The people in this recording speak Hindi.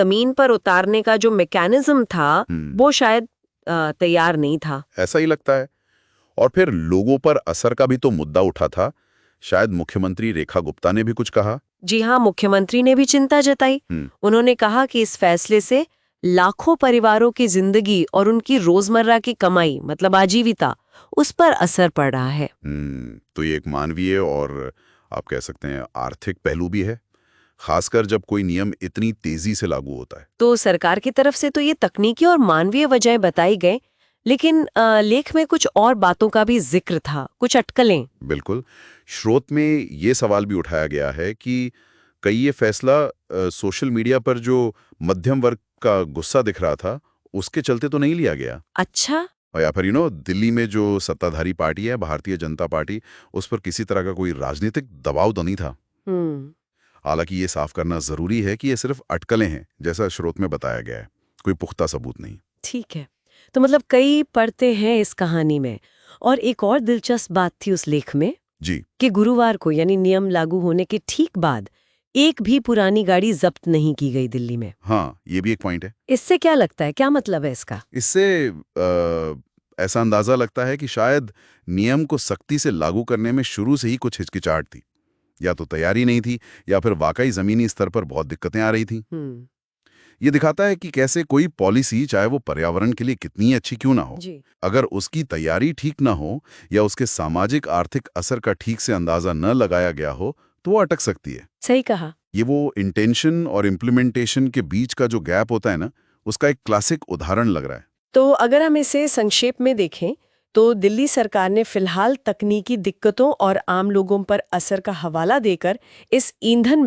जमीन पर उतारने का जो मैकेनिज्म था वो शायद तैयार नहीं था। ऐसा ही लगता है। और फिर लोगों पर असर का भी तो मुद्दा उठा था। शायद मुख्यमंत्री रेखा गुप्ता ने भी कुछ कहा। जी हाँ, मुख्यमंत्री ने भी चिंता जताई। उन्होंने कहा कि इस फैसले से लाखों परिवारों की जिंदगी और उनकी रोजमर्रा की कमाई मतलब आजीविका उस पर असर पड़ रहा है। तो ये एक मानवीय और आप कह सकते हैं आर्थिक पहलू भी है, खासकर जब कोई नियम इतनी तेजी से लागू होता है। तो सरकार की तरफ से तो ये तकनीकी और मानवीय वजहें बताई गई, लेकिन लेख में कुछ और बातों का भी जिक्र था, कुछ अटकलें। बिल्कुल। स्रोत में ये सवाल भी उठाया गया है कि कई ये फैसला सोशल मीडिया पर जो मध्यम वर्ग का गुस्सा दिख रहा था उसके चलते तो नहीं लिया गया। अच्छा। और या फिर दिल्ली में जो सत्ताधारी पार्टी है भारतीय जनता पार्टी, उस पर किसी तरह का कोई राजनीतिक दबाव तो नहीं था। हम्म। हालांकि ये साफ करना जरूरी है कि ये सिर्फ अटकलें हैं, जैसा स्रोत में बताया गया है, कोई पुख्ता सबूत नहीं। ठीक है। तो मतलब कई परतें हैं इस कहानी में। और एक और दिलचस्प बात थी उस लेख में जी। कि गुरुवार को यानी नियम लागू होने के ठीक बाद एक भी पुरानी गाड़ी जब्त नहीं की गई दिल्ली में। हाँ, ये भी एक पॉइंट है। इससे क्या लगता है, क्या मतलब है इसका? इससे ऐसा अंदाजा लगता है कि शायद नियम को सख्ती से लागू करने में शुरू से ही कुछ हिचकिचाहट थी, या तो तैयारी नहीं थी या फिर वाकई जमीनी स्तर पर बहुत दिक्कतें आ रही थी। ये दिखाता है कि कैसे कोई पॉलिसी, चाहे वो पर्यावरण के लिए कितनी अच्छी क्यों ना हो, जी। अगर उसकी तैयारी ठीक ना हो या उसके सामाजिक आर्थिक असर का ठीक से अंदाजा न लगाया गया हो तो वो अटक सकती है। सही कहा। ये वो इंटेंशन और इम्प्लीमेंटेशन के बीच का जो गैप होता है ना, उसका एक क्लासिक उदाहरण लग रहा है। तो अगर हम इसे संक्षेप में देखें तो दिल्ली सरकार ने फिलहाल तकनीकी दिक्कतों और आम लोगों पर असर का हवाला देकर इस ईंधन